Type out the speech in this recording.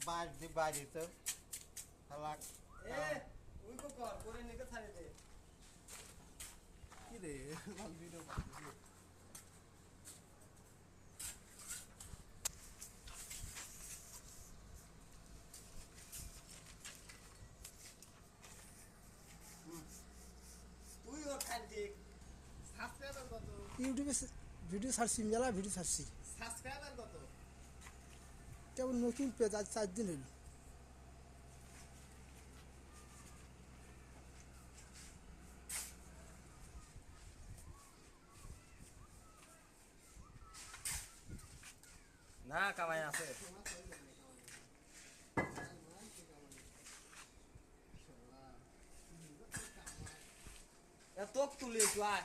বাড়িতে হালাক ওই কো কর করে নিকে ছাড়ে দে কি রে ভাল ভিডিও করছিস তুই ওর খান ঠিক সাবস্ক্রাইবার কত ইউটিউবে ভিডিও ছাড়ছি মেলা ভিডিও ছাড়ছি সাবস্ক্রাইবার কত কেবল নতুন পেজ আজ 4 দিন হলো না কামাই আছে তোক তুলে তুই